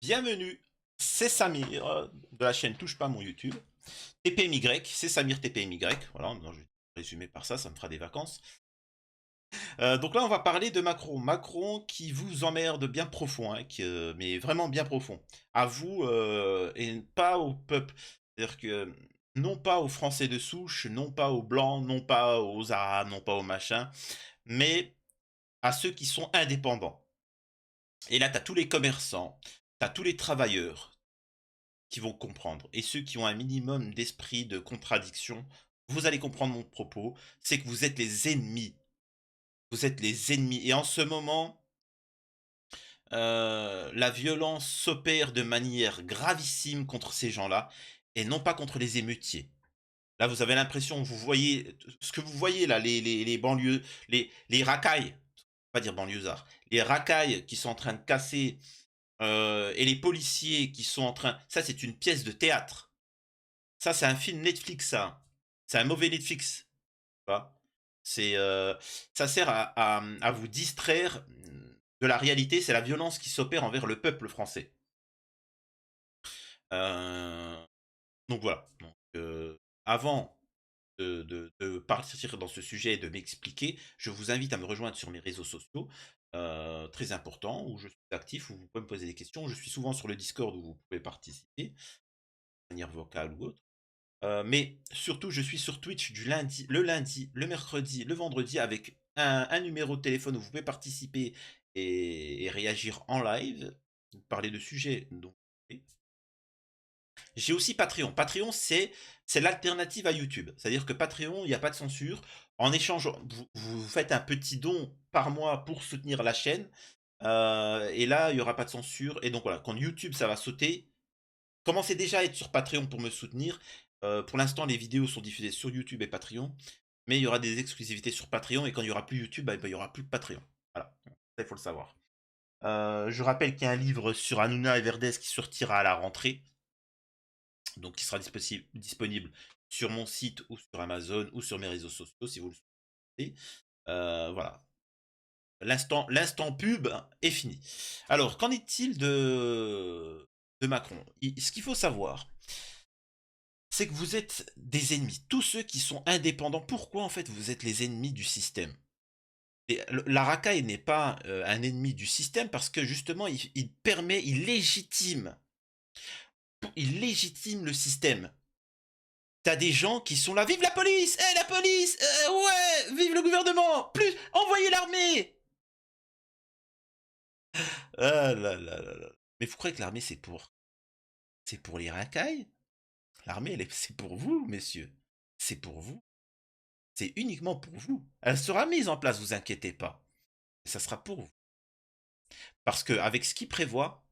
Bienvenue, c'est Samir de la chaîne Touche pas mon YouTube. TPMY, c'est Samir TPMY. Voilà, non, je vais résumer par ça, ça me fera des vacances. Donc là, on va parler de Macron. Macron qui vous emmerde bien profond, hein, mais vraiment bien profond. À vous et pas au peuple. C'est-à-dire que non pas aux Français de souche, non pas aux Blancs, non pas aux Arabes, non pas aux machins, mais à ceux qui sont indépendants. Et là, tu as tous les commerçants, tu as tous les travailleurs, qui vont comprendre. Et ceux qui ont un minimum d'esprit de contradiction, vous allez comprendre mon propos, c'est que vous êtes les ennemis. Vous êtes les ennemis. Et en ce moment, la violence s'opère de manière gravissime contre ces gens-là, et non pas contre les émeutiers. Là, vous avez l'impression, vous voyez, ce que vous voyez là, les banlieues, les racailles, pas dire banlieusards, les racailles qui sont en train de casser, et les policiers qui sont en train... Ça, c'est une pièce de théâtre. Ça, c'est un film Netflix, ça. C'est un mauvais Netflix, tu vois? C'est, ça sert à vous distraire, de la réalité, c'est la violence qui s'opère envers le peuple français. Heu, donc voilà, donc avant de partir dans ce sujet et de m'expliquer, je vous invite à me rejoindre sur mes réseaux sociaux, très importants, où je suis actif, où vous pouvez me poser des questions. Je suis souvent sur le Discord où vous pouvez participer, de manière vocale ou autre. Mais surtout, je suis sur Twitch du lundi, le mercredi, le vendredi avec un numéro de téléphone où vous pouvez participer et réagir en live, parler de sujets dont j'ai aussi Patreon. Patreon, c'est l'alternative à YouTube. C'est-à-dire que Patreon, il n'y a pas de censure. En échange, vous faites un petit don par mois pour soutenir la chaîne. Et là, il n'y aura pas de censure. Et donc voilà, quand YouTube, ça va sauter, commencez déjà à être sur Patreon pour me soutenir. Pour l'instant, les vidéos sont diffusées sur YouTube et Patreon, mais il y aura des exclusivités sur Patreon, et quand il y aura plus YouTube, bah, il y aura plus de Patreon. Voilà, ça il faut le savoir. Je rappelle qu'il y a un livre sur Hanouna et Verdès qui sortira à la rentrée, donc qui sera disponible sur mon site ou sur Amazon ou sur mes réseaux sociaux si vous le souhaitez. Voilà. L'instant pub est fini. Alors, qu'en est-il de Macron? Ce qu'il faut savoir, c'est que vous êtes des ennemis. Tous ceux qui sont indépendants, pourquoi en fait vous êtes les ennemis du système? Et la racaille n'est pas un ennemi du système parce que justement il légitime le système. T'as des gens qui sont là, vive la police, ouais, vive le gouvernement, plus, envoyez l'armée. Ah là là là là. Mais vous croyez que l'armée c'est pour les racailles? L'armée, c'est pour vous, messieurs. C'est pour vous. C'est uniquement pour vous. Elle sera mise en place, vous inquiétez pas. Ça sera pour vous. Parce qu'avec ce qu'ils prévoient,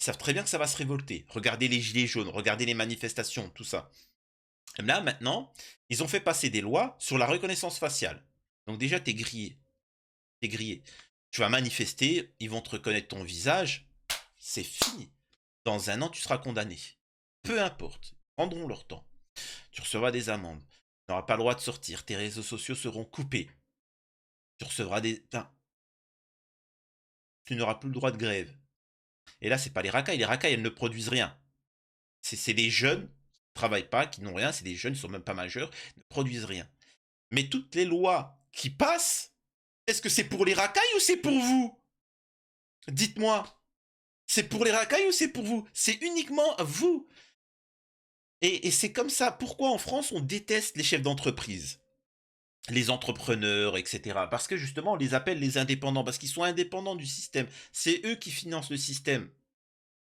ils savent très bien que ça va se révolter. Regardez les gilets jaunes, regardez les manifestations, tout ça. Là, maintenant, ils ont fait passer des lois sur la reconnaissance faciale. Donc déjà, t'es grillé. T'es grillé. Tu vas manifester, ils vont te reconnaître ton visage. C'est fini. Dans un an, tu seras condamné. Peu importe. Ils prendront leur temps. Tu recevras des amendes. Tu n'auras pas le droit de sortir. Tes réseaux sociaux seront coupés. Tu recevras des... Enfin, tu n'auras plus le droit de grève. Et là, c'est pas les racailles. Les racailles, elles ne produisent rien. C'est des jeunes qui ne travaillent pas, qui n'ont rien. C'est des jeunes, ils sont même pas majeurs, ils ne produisent rien. Mais toutes les lois qui passent, est-ce que c'est pour les racailles ou c'est pour vous? Dites-moi. C'est pour les racailles ou c'est pour vous? C'est uniquement vous. Et c'est comme ça. Pourquoi en France on déteste les chefs d'entreprise, les entrepreneurs, etc. Parce que justement on les appelle les indépendants, parce qu'ils sont indépendants du système. C'est eux qui financent le système.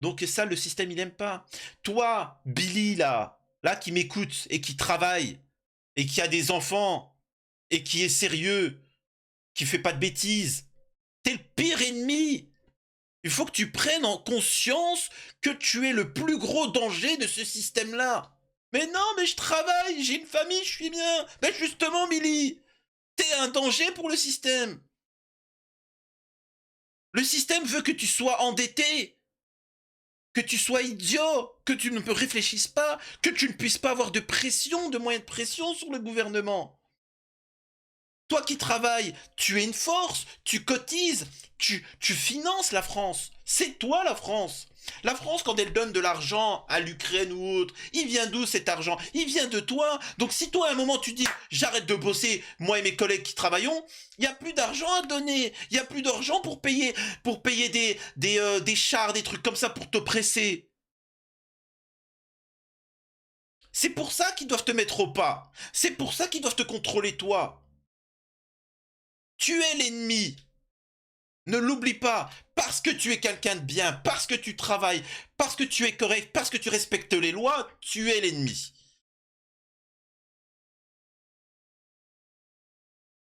Donc ça, le système, il aime pas. Toi, Billy, là qui m'écoute et qui travaille, et qui a des enfants, et qui est sérieux, qui fait pas de bêtises, t'es le pire ennemi. Il faut que tu prennes en conscience que tu es le plus gros danger de ce système-là. Mais non, mais je travaille, j'ai une famille, je suis bien. Mais justement, Billy, t'es un danger pour le système. Le système veut que tu sois endetté, que tu sois idiot, que tu ne réfléchisses pas, que tu ne puisses pas avoir de pression, de moyens de pression sur le gouvernement. Toi qui travailles, tu es une force, tu cotises, tu finances la France. C'est toi la France. La France, quand elle donne de l'argent à l'Ukraine ou autre, il vient d'où cet argent? Il vient de toi. Donc si toi, à un moment, tu dis, j'arrête de bosser, moi et mes collègues qui travaillons, il n'y a plus d'argent à donner. Il n'y a plus d'argent pour payer des chars, des trucs comme ça pour te presser. C'est pour ça qu'ils doivent te mettre au pas. C'est pour ça qu'ils doivent te contrôler toi. Tu es l'ennemi. Ne l'oublie pas. Parce que tu es quelqu'un de bien, parce que tu travailles, parce que tu es correct, parce que tu respectes les lois, tu es l'ennemi.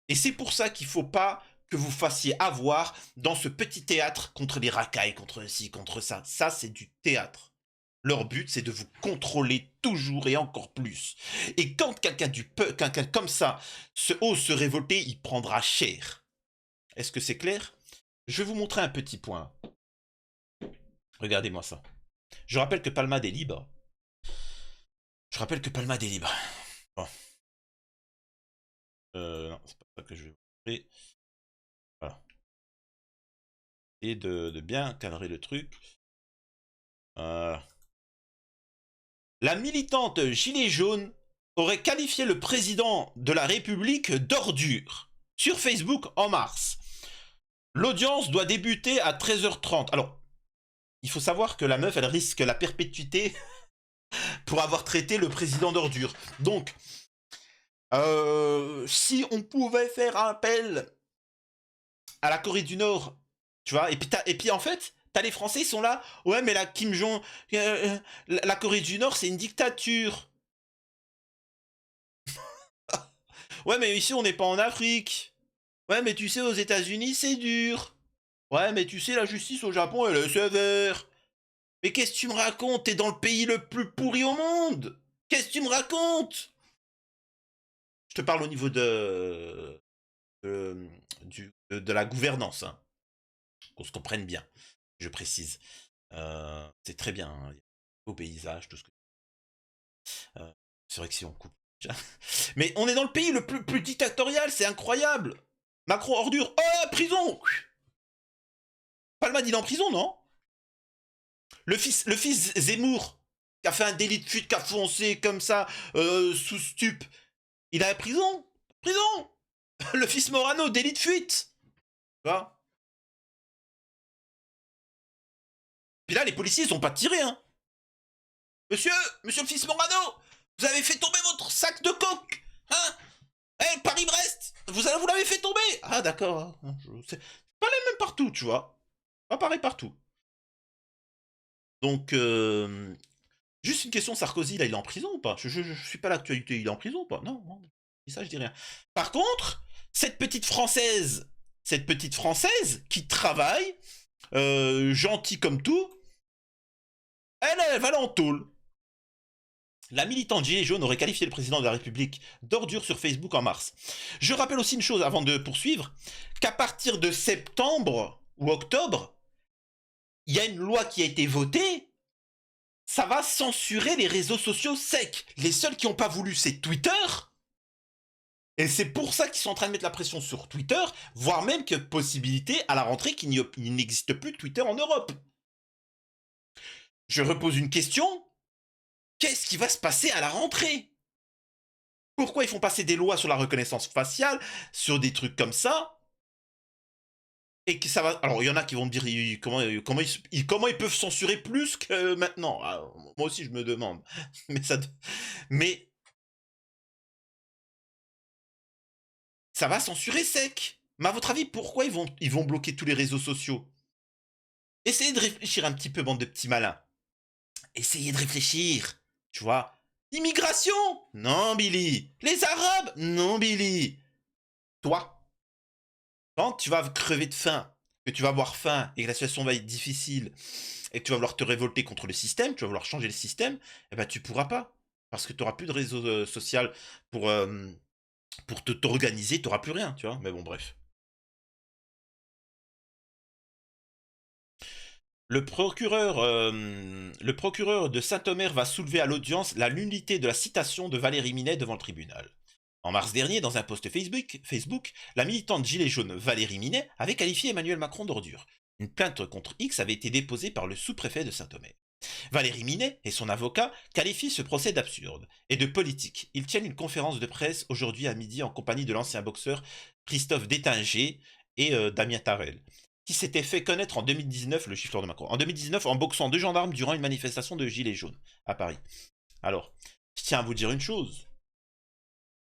Et c'est pour ça qu'il ne faut pas que vous fassiez avoir dans ce petit théâtre contre les racailles, contre ci, contre ça. Ça, c'est du théâtre. Leur but, c'est de vous contrôler toujours et encore plus. Et quand quelqu'un comme ça ose se révolter, il prendra cher. Est-ce que c'est clair? Je vais vous montrer un petit point. Regardez-moi ça. Je rappelle que Palmade est libre. Je rappelle que Palmade est libre. Bon. Non, c'est pas ça que je vais vous montrer. Voilà. Et de bien cadrer le truc. La militante gilet jaune aurait qualifié le président de la République d'ordure sur Facebook en mars. L'audience doit débuter à 13h30. Alors, il faut savoir que la meuf, elle risque la perpétuité pour avoir traité le président d'ordure. Donc, si on pouvait faire appel à la Corée du Nord, tu vois, et puis en fait, t'as les Français, ils sont là, ouais, mais la Kim Jong, la Corée du Nord, c'est une dictature. Ouais, mais ici, on n'est pas en Afrique. Ouais, mais tu sais, aux États-Unis, c'est dur. Ouais, mais tu sais, la justice au Japon, elle est sévère. Mais qu'est-ce que tu me racontes? T'es dans le pays le plus pourri au monde. Qu'est-ce que tu me racontes? Je te parle au niveau de la gouvernance, hein. Qu'on se comprenne bien, je précise. C'est très bien, hein. Beau paysage, tout ce que... c'est vrai que si on coupe... Mais on est dans le pays le plus dictatorial, c'est incroyable. Macron ordure, oh, prison. Palmade, il est en prison, non? Le fils Zemmour, qui a fait un délit de fuite, qui a foncé comme ça, sous stup, il est à la prison. Prison. Le fils Morano, délit de fuite. Tu vois? Puis là, les policiers, ils ont pas tiré, hein. Monsieur le fils Morano, vous avez fait tomber votre sac de coke, hein? Eh, Paris-Brest, vous l'avez fait tomber. Ah, d'accord. C'est pas les mêmes partout, tu vois. Pas pareil partout. Donc, juste une question, Sarkozy, là, il est en prison ou pas? Je suis pas l'actualité, il est en prison ou pas? Non, non, ça, je dis rien. Par contre, cette petite Française qui travaille, gentille comme tout, elle va aller en tôle. La militante Gilets jaunes aurait qualifié le président de la République d'ordure sur Facebook en mars. Je rappelle aussi une chose avant de poursuivre, qu'à partir de septembre ou octobre, il y a une loi qui a été votée, ça va censurer les réseaux sociaux secs. Les seuls qui n'ont pas voulu, c'est Twitter. Et c'est pour ça qu'ils sont en train de mettre la pression sur Twitter, voire même que possibilité à la rentrée qu'il n'existe plus de Twitter en Europe. Je repose une question. Qu'est-ce qui va se passer à la rentrée? Pourquoi ils font passer des lois sur la reconnaissance faciale, sur des trucs comme ça? Et que ça va. Alors, il y en a qui vont me dire comment ils peuvent censurer plus que maintenant. Alors, moi aussi, je me demande. Mais ça va censurer sec. Mais à votre avis, pourquoi ils vont bloquer tous les réseaux sociaux? Essayez de réfléchir un petit peu, bande de petits malins. Essayez de réfléchir. Tu vois? Immigration? Non, Billy. Les Arabes? Non, Billy. Toi, quand tu vas crever de faim, que tu vas avoir faim et que la situation va être difficile et que tu vas vouloir te révolter contre le système, tu vas vouloir changer le système, eh ben tu pourras pas. Parce que tu n'auras plus de réseau social pour, pour t'organiser, tu n'auras plus rien, tu vois. Mais bon, bref. Le procureur de Saint-Omer va soulever à l'audience la nullité de la citation de Valérie Minet devant le tribunal. En mars dernier, dans un post Facebook, la militante gilet jaune Valérie Minet avait qualifié Emmanuel Macron d'ordure. Une plainte contre X avait été déposée par le sous-préfet de Saint-Omer. Valérie Minet et son avocat qualifient ce procès d'absurde et de politique. Ils tiennent une conférence de presse aujourd'hui à midi en compagnie de l'ancien boxeur Christophe Détinger et Damien Tarel, qui s'était fait connaître en 2019, le gifleur de Macron, en 2019 en boxant deux gendarmes durant une manifestation de gilets jaunes à Paris. Alors, je tiens à vous dire une chose.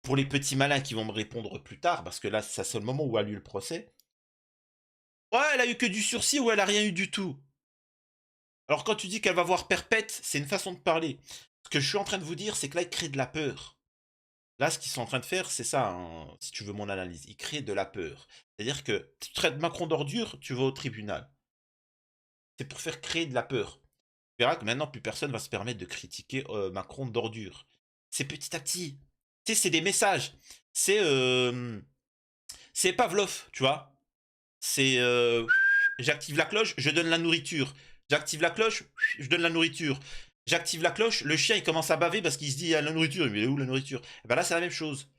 Pour les petits malins qui vont me répondre plus tard, parce que là, c'est le seul moment où a lieu le procès. Ouais, elle a eu que du sursis ou elle a rien eu du tout. Alors quand tu dis qu'elle va voir perpète, c'est une façon de parler. Ce que je suis en train de vous dire, c'est que là, ils créent de la peur. Là, ce qu'ils sont en train de faire, c'est ça, hein, si tu veux mon analyse. Ils créent de la peur. C'est-à-dire que tu traites Macron d'ordure, tu vas au tribunal. C'est pour faire créer de la peur. Tu verras que maintenant, plus personne va se permettre de critiquer Macron d'ordure. C'est petit à petit. Tu sais, c'est des messages. C'est Pavlov, tu vois. C'est j'active la cloche, je donne la nourriture. J'active la cloche, je donne la nourriture. J'active la cloche, le chien il commence à baver parce qu'il se dit il y a la nourriture. Mais où la nourriture? Et ben là c'est la même chose.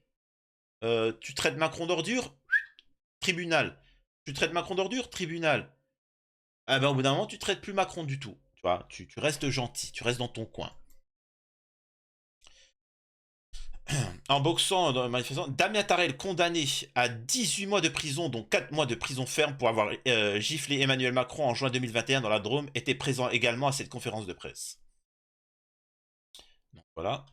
Tu traites Macron d'ordure, tribunal. Tu traites Macron d'ordure, tribunal. Ah ben au bout d'un moment tu traites plus Macron du tout. Tu vois, tu restes gentil, tu restes dans ton coin. En boxant dans la manifestation, Damien Tarel condamné à 18 mois de prison, dont 4 mois de prison ferme pour avoir giflé Emmanuel Macron en juin 2021 dans la Drôme, était présent également à cette conférence de presse. Donc voilà.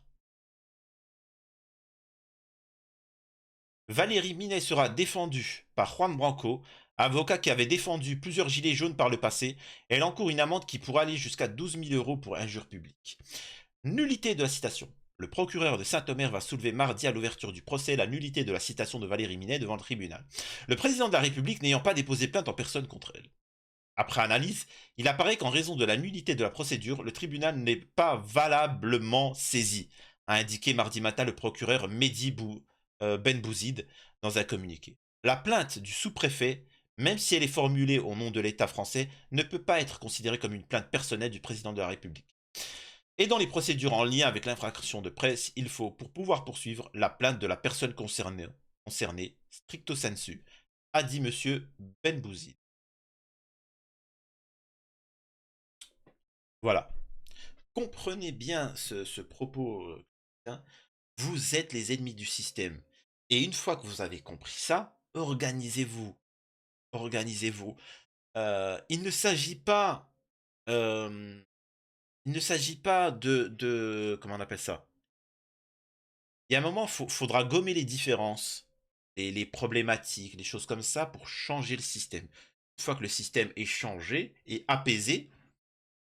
Valérie Minet sera défendue par Juan Branco, avocat qui avait défendu plusieurs gilets jaunes par le passé. Elle encourt une amende qui pourrait aller jusqu'à 12 000 € pour injure publique. Nullité de la citation. Le procureur de Saint-Omer va soulever mardi à l'ouverture du procès la nullité de la citation de Valérie Minet devant le tribunal. Le président de la République n'ayant pas déposé plainte en personne contre elle. Après analyse, il apparaît qu'en raison de la nullité de la procédure, le tribunal n'est pas valablement saisi, a indiqué mardi matin le procureur Mehdi Ben Bouzid dans un communiqué. La plainte du sous-préfet, même si elle est formulée au nom de l'État français, ne peut pas être considérée comme une plainte personnelle du président de la République. Et dans les procédures en lien avec l'infraction de presse, il faut, pour pouvoir poursuivre, la plainte de la personne concernée stricto sensu, a dit M. Ben Bouzid. Voilà. Comprenez bien ce propos. Vous êtes les ennemis du système. Et une fois que vous avez compris ça, organisez-vous. Organisez-vous. Il ne s'agit pas. Il ne s'agit pas comment on appelle ça? Il y a un moment, faudra gommer les différences, les problématiques, les choses comme ça pour changer le système. Une fois que le système est changé et apaisé,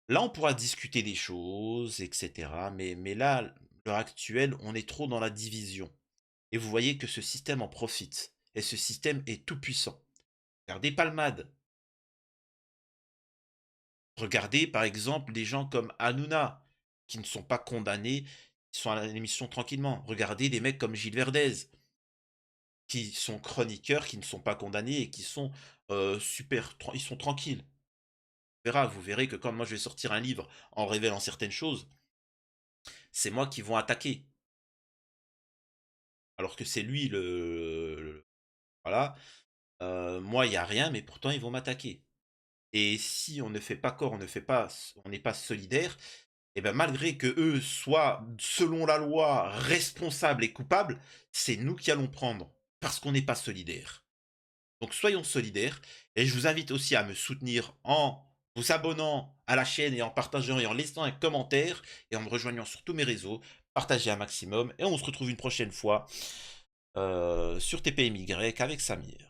là, on pourra discuter des choses, etc. Mais là, à l'heure actuelle, on est trop dans la division. Et vous voyez que ce système en profite. Et ce système est tout puissant. Regardez Palmade. Regardez, par exemple, des gens comme Hanouna, qui ne sont pas condamnés, qui sont à l'émission tranquillement. Regardez des mecs comme Gilles Verdez, qui sont chroniqueurs, qui ne sont pas condamnés et qui sont ils sont tranquilles. Vous verrez que quand moi je vais sortir un livre en révélant certaines choses, c'est moi qui vont attaquer. Alors que c'est lui voilà. Moi, il y a rien, mais pourtant ils vont m'attaquer. Et si on ne fait pas corps, on n'est pas solidaire, et ben malgré que eux soient, selon la loi, responsables et coupables, c'est nous qui allons prendre, parce qu'on n'est pas solidaires. Donc soyons solidaires, et je vous invite aussi à me soutenir en vous abonnant à la chaîne et en partageant et en laissant un commentaire et en me rejoignant sur tous mes réseaux. Partagez un maximum et on se retrouve une prochaine fois sur TPMY avec Samir.